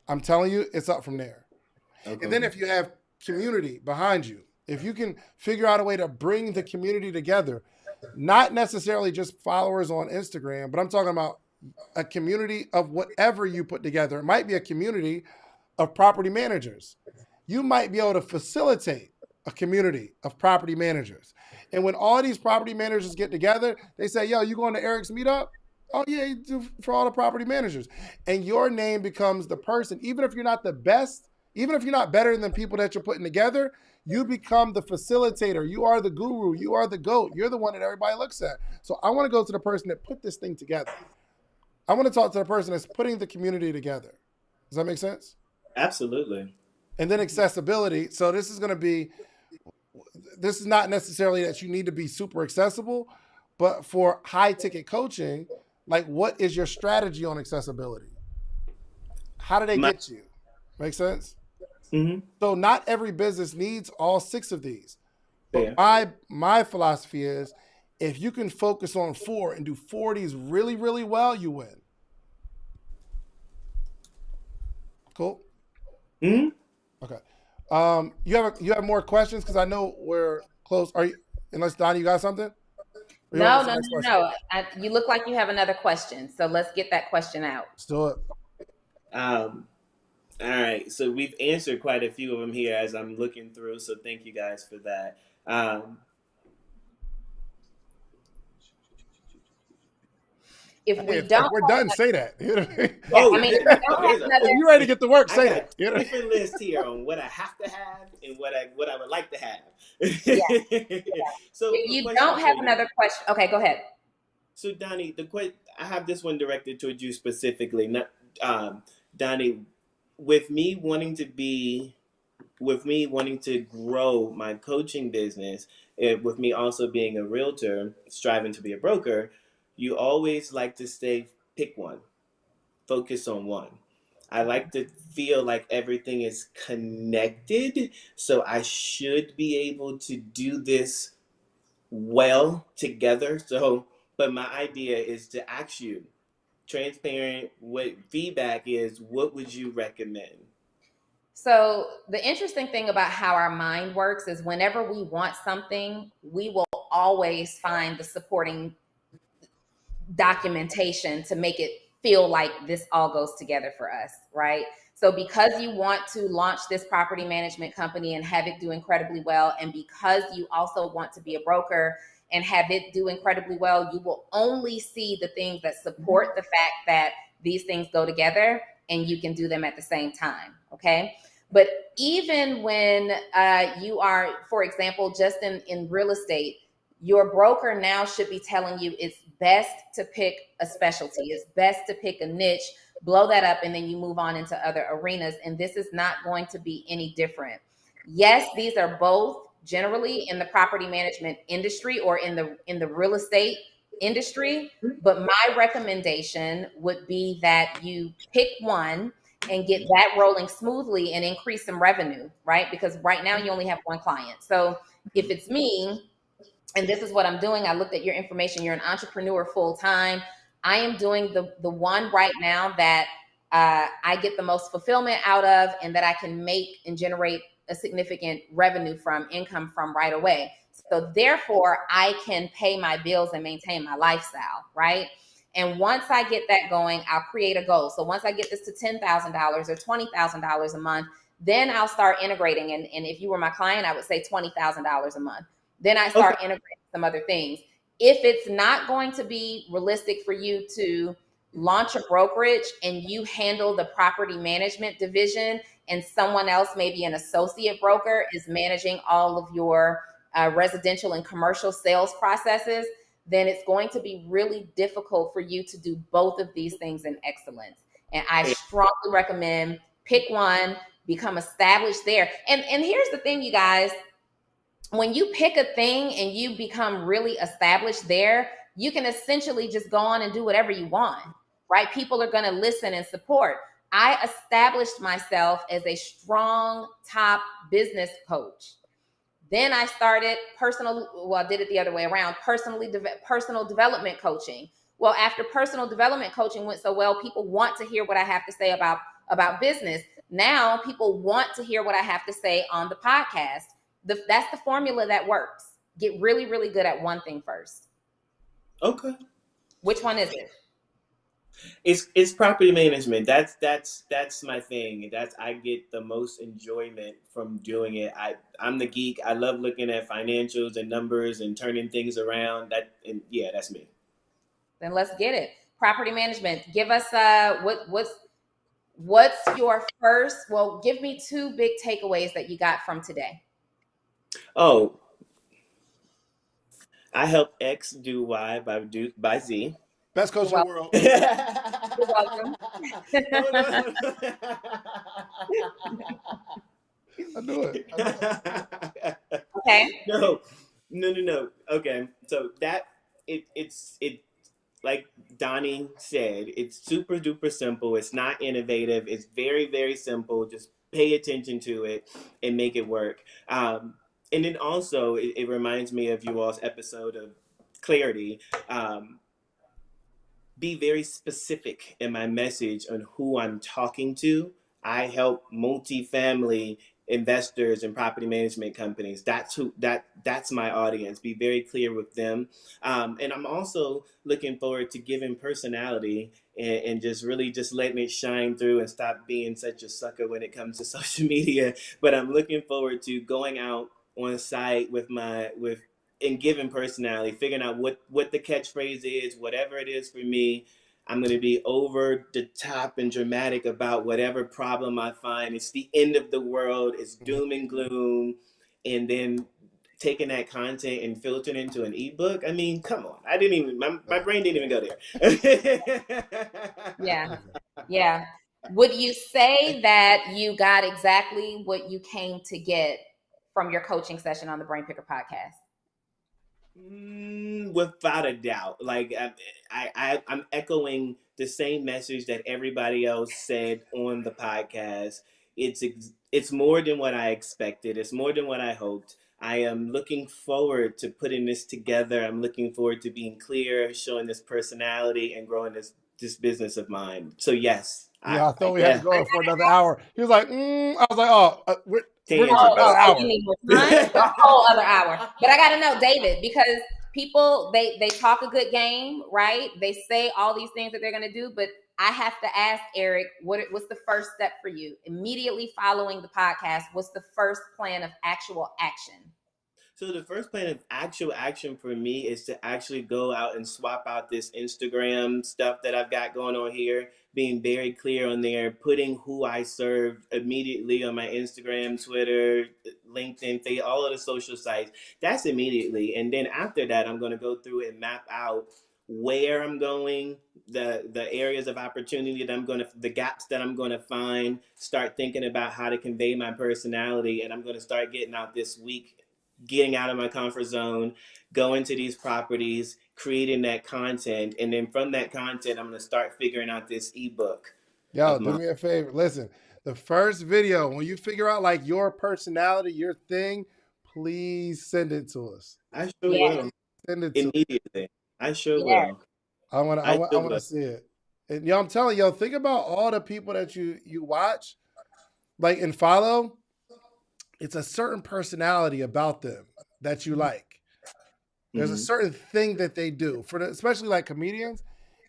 I'm telling you, it's up from there. And Okay. then if you have community behind you, if you can figure out a way to bring the community together, not necessarily just followers on Instagram, but I'm talking about a community of whatever you put together. It might be a community of property managers. You might be able to facilitate a community of property managers. And when all these property managers get together, they say, yo, you going to Eric's meetup? Oh, yeah, you do for all the property managers. And your name becomes the person, even if you're not the best, even if you're not better than people that you're putting together, you become the facilitator. You are the guru. You are the GOAT. You're the one that everybody looks at. So I want to go to the person that put this thing together. I want to talk to the person that's putting the community together. Does that make sense? Absolutely. And then accessibility. So this is not necessarily that you need to be super accessible, but for high ticket coaching, like what is your strategy on accessibility? How do they My. get you? Make sense? Hmm. So not every business needs all 6 of these. But Fair. my philosophy is if you can focus on 4 and do 4 of these really, really well, you win. Cool. Hmm. Okay. You have more questions because I know we're close. Are you? Unless Donnie, you got something? Or you want to No, ask the no, next no, question? no. You look like you have another question. So let's get that question out. Let's do it. Um. All right. So we've answered quite a few of them here as I'm looking through. So thank you guys for that. If Hey, we don't, if we're done, say that. You know what I mean? yeah, I Oh, mean, if we don't have there's a. If another, you're ready to get to work, I say got that. You know? different lists here on what I have to have and what I would like to yeah, have. So if a you question don't for have you. another question, okay, go ahead. So Donnie, I have this one directed towards you specifically. Not Donnie, with me wanting to be, with me wanting to grow my coaching business, with me also being a realtor, striving to be a broker, you always like to say pick one, focus on one. I like to feel like everything is connected. So I should be able to do this well together. So, but my idea is to ask you, transparent, what feedback is, what would you recommend? So the interesting thing about how our mind works is whenever we want something, we will always find the supporting documentation to make it feel like this all goes together for us, right? So because you want to launch this property management company and have it do incredibly well, and because you also want to be a broker and have it do incredibly well, you will only see the things that support the fact that these things go together and you can do them at the same time, okay? But even when you are, for example, just in real estate, your broker now should be telling you it's best to pick a specialty, it's best to pick a niche, blow that up, and then you move on into other arenas. And this is not going to be any different. Yes, these are both generally in the property management industry or in the real estate industry, but my recommendation would be that you pick one and get that rolling smoothly and increase some revenue, right? Because right now you only have one client. So if it's me, and this is what I'm doing. I looked at your information. You're an entrepreneur full time. I am doing the one right now that I get the most fulfillment out of, and that I can make and generate a significant revenue from, income from right away. So therefore, I can pay my bills and maintain my lifestyle, right? And once I get that going, I'll create a goal. So once I get this to $10,000 or $20,000 a month, then I'll start integrating. And if you were my client, I would say $20,000 a month. Then I Okay. start integrating some other things. If it's not going to be realistic for you to launch a brokerage and you handle the property management division, and someone else, maybe an associate broker, is managing all of your residential and commercial sales processes, then it's going to be really difficult for you to do both of these things in excellence. And I strongly recommend pick one, become established there. And here's the thing, you guys, when you pick a thing and you become really established there, you can essentially just go on and do whatever you want, right? People are going to listen and support. I established myself as a strong top business coach. Then I started I did it the other way around, personal development coaching. Well, after personal development coaching went so well, people want to hear what I have to say about business. Now people want to hear what I have to say on the podcast. That's the formula that works. Get really, really good at one thing first. Okay. Which one is it? It's property management. That's my thing. That's I get the most enjoyment from doing it. I'm the geek. I love looking at financials and numbers and turning things around. And yeah, that's me. Then let's get it. Property management. Give us what's your first? Well, give me two big takeaways that you got from today. Oh, I help X do Y by Z. Best coach You're in the welcome. world. You're welcome. No, no. I knew it. Okay. No. Okay, so it like Donnie said, it's super duper simple. It's not innovative. It's very very simple. Just pay attention to it and make it work. And then also it reminds me of you all's episode of Clarity. Be very specific in my message on who I'm talking to. I help multifamily investors and property management companies. That's my audience. Be very clear with them. And I'm also looking forward to giving personality and just really just letting it shine through and stop being such a sucker when it comes to social media. But I'm looking forward to going out on site with and giving personality, figuring out what the catchphrase is, whatever it is for me. I'm going to be over the top and dramatic about whatever problem I find. It's the end of the world. It's doom and gloom. And then taking that content and filtering into an ebook. I mean, come on. My brain didn't even go there. Yeah. Yeah. Would you say that you got exactly what you came to get from your coaching session on the Brain Picker podcast? Without a doubt. Like I'm echoing the same message that everybody else said on the podcast. It's more than what I expected. It's more than what I hoped. I am looking forward to putting this together. I'm looking forward to being clear, showing this personality, and growing this business of mine. So yes, Yeah, I thought we had to yeah, go for another hour. He was like, I was like, oh, we're gonna do tangent. another Oh, hour. you need more time? A whole other hour. But I gotta know, David, because people they talk a good game, right? They say all these things that they're gonna do, but I have to ask Eric, what's the first step for you? Immediately following the podcast, what's the first plan of actual action? So the first plan of actual action for me is to actually go out and swap out this Instagram stuff that I've got going on here, being very clear on there, putting who I serve immediately on my Instagram, Twitter, LinkedIn, all of the social sites. That's immediately. And then after that, I'm going to go through and map out where I'm going, the areas of opportunity that the gaps that I'm going to find, start thinking about how to convey my personality. And I'm going to start getting out this week, getting out of my comfort zone, going to these properties, creating that content, and then from that content, I'm gonna start figuring out this ebook Yo, of do mine. me a favor. Listen, the first video, when you figure out like your personality, your thing, please send it to us. I sure Yeah. will Send it to us. immediately. I sure Yeah. will. I want I sure to will. see it. And yo, I'm telling you, think about all the people that you watch, like and follow. It's a certain personality about them that you like. There's a certain thing that they do especially like comedians.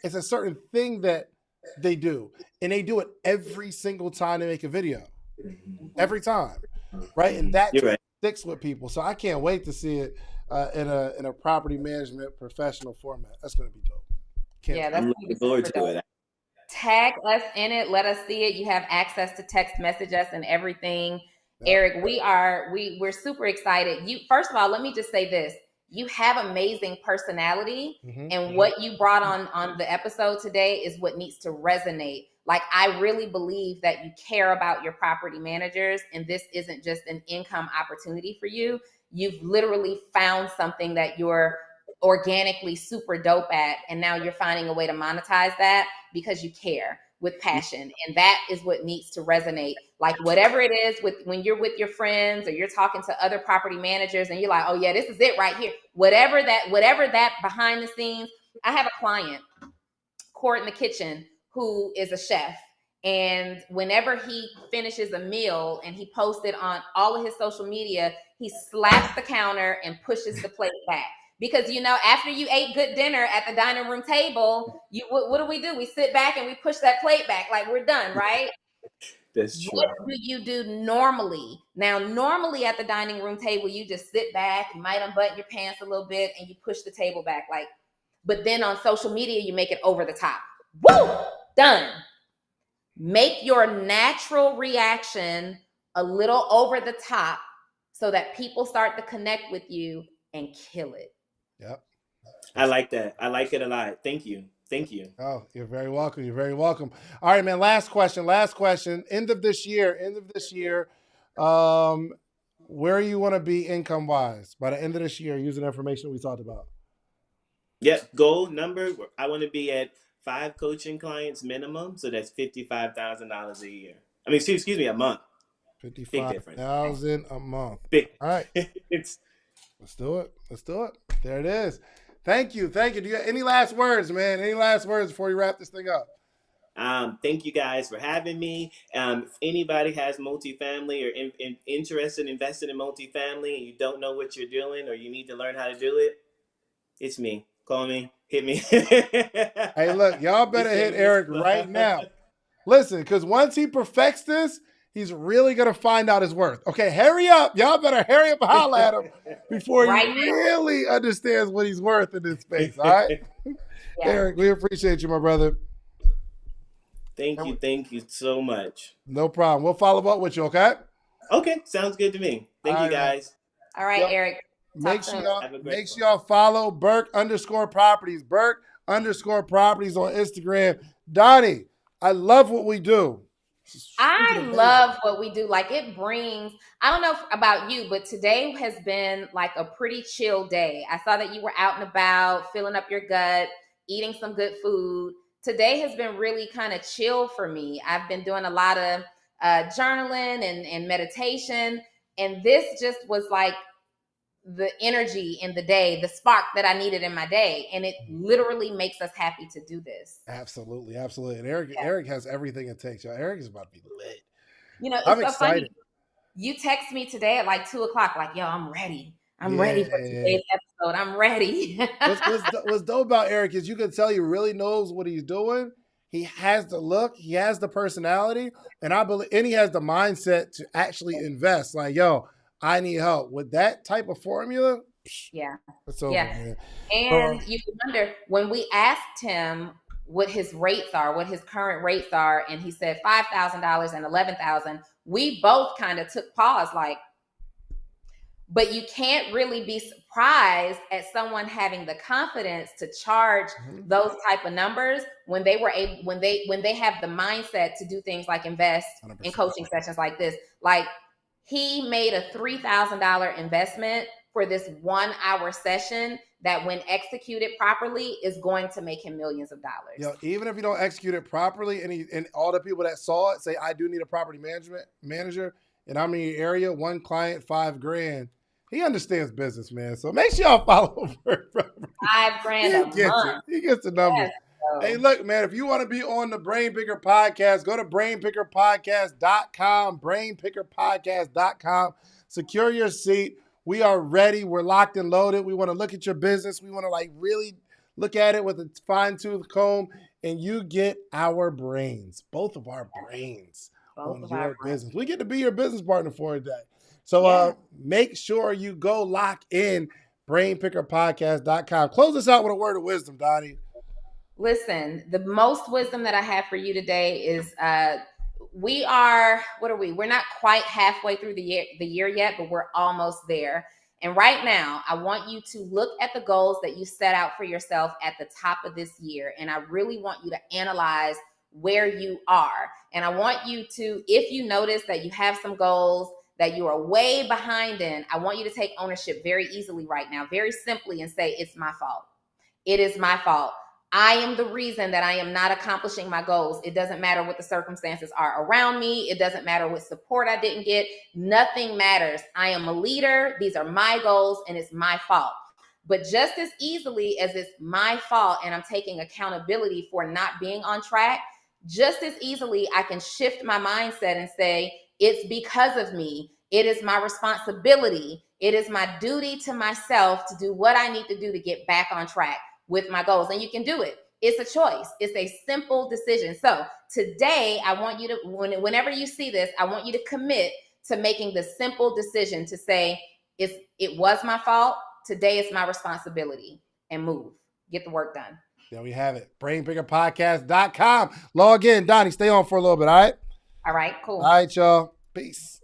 It's a certain thing that they do, and they do it every single time they make a video. Every time, right? And that You're right. sticks with people. So I can't wait to see it in a property management professional format. That's going to be dope. Yeah, that's I'm gonna be looking forward super to dope. it. Tag us in it. Let us see it. You have access to text message us and everything. Yep. Eric, we're super excited. First of all, let me just say this. You have amazing personality, and what you brought on the episode today is what needs to resonate. Like, I really believe that you care about your property managers, and this isn't just an income opportunity for you. You've literally found something that you're organically super dope at, and now you're finding a way to monetize that because you care with passion, and that is what needs to resonate. Like, whatever it is, with when you're with your friends or you're talking to other property managers and you're like, oh yeah, this is it right here, whatever that behind the scenes. I have a client, Court in the Kitchen, who is a chef, and whenever he finishes a meal and he posts it on all of his social media, he slaps the counter and pushes the plate back. Because, after you ate good dinner at the dining room table, what do? We sit back and we push that plate back like we're done, right? That's true. What do you do normally? Now, normally at the dining room table, you just sit back, you might unbutton your pants a little bit, and you push the table back. But then on social media, you make it over the top. Woo! Done. Make your natural reaction a little over the top so that people start to connect with you and kill it. Yep. I like that. I like it a lot. Thank you. Oh, you're very welcome. You're very welcome. All right, man. Last question. End of this year. Where you want to be income wise by the end of this year using the information we talked about? Yep. Goal number. I want to be at 5 coaching clients minimum. So that's $55,000 a year. I mean, excuse me, a month. 55,000 a month. Big. All right. Let's do it. There it is. Thank you. Do you have any last words, man? Any last words before you wrap this thing up? Thank you guys for having me. If anybody has multifamily or interested in investing in multifamily and you don't know what you're doing or you need to learn how to do it, it's me. Call me. Hit me. Hey, look, y'all better hit Eric right now. Listen, because once he perfects this, he's really going to find out his worth. Okay, hurry up. Y'all better hurry up and holler at him before he really understands what he's worth in this space, all right? Yeah. Eric, we appreciate you, my brother. Thank you so much. No problem. We'll follow up with you, okay? Okay, sounds good to me. Thank you, guys. All right, Eric. Make sure y'all follow Burke_Properties. Burke_Properties on Instagram. Donnie, I love what we do. I love what we do. Like it brings, I don't know about you, but today has been like a pretty chill day. I saw that you were out and about, filling up your gut, eating some good food. Today has been really kind of chill for me. I've been doing a lot of journaling and meditation. And this just was like the energy in the day, the spark that I needed in my day. And it literally makes us happy to do this. Absolutely. And Eric has everything it takes. Y'all, Eric is about to be lit. You know, I'm it's so excited. funny. You text me today at like 2:00, like, yo, I'm ready. I'm ready for today's episode. I'm ready. What's dope about Eric is you can tell he really knows what he's doing. He has the look, he has the personality, and he has the mindset to actually invest. Like, yo, I need help with that type of formula. Yeah. It's over, man. And you can wonder when we asked him what his rates are, what his current rates are, and he said $5,000 and $11,000. We both kind of took pause, like, but you can't really be surprised at someone having the confidence to charge those type of numbers when they were able, when they have the mindset to do things like invest 100%. In coaching sessions like this. Like he made a $3,000 investment for this 1 hour session that when executed properly is going to make him millions of dollars. Yo, even if you don't execute it properly and all the people that saw it say, I do need a property manager and I'm in your area, one client, $5,000. He understands business, man. So make sure y'all follow Bert. $5,000 a month. He gets the numbers. Yes, hey, look, man, if you want to be on the Brain Picker Podcast, go to brainpickerpodcast.com, brainpickerpodcast.com. Secure your seat. We are ready. We're locked and loaded. We want to look at your business. We want to like really look at it with a fine-tooth comb, and you get our brains, both of our brains on your business. We get to be your business partner for a day. So make sure you go lock in brainpickerpodcast.com. Close us out with a word of wisdom, Donnie. Listen, the most wisdom that I have for you today is we are, what are we? We're not quite halfway through the year yet, but we're almost there. And right now, I want you to look at the goals that you set out for yourself at the top of this year. And I really want you to analyze where you are. And I want you to, if you notice that you have some goals that you are way behind in, I want you to take ownership very easily right now, very simply, and say, it's my fault. It is my fault. I am the reason that I am not accomplishing my goals. It doesn't matter what the circumstances are around me. It doesn't matter what support I didn't get. Nothing matters. I am a leader. These are my goals, and it's my fault. But just as easily as it's my fault and I'm taking accountability for not being on track, just as easily I can shift my mindset and say, it's because of me. It is my responsibility. It is my duty to myself to do what I need to do to get back on track with my goals. And you can do it. It's a choice. It's a simple decision. So today, I want you to, whenever you see this, I want you to commit to making the simple decision to say, it was my fault. Today is my responsibility, and move. Get the work done. There we have it. BrainPickerPodcast.com. Log in. Donnie, stay on for a little bit, all right? All right, cool. All right, y'all. Peace.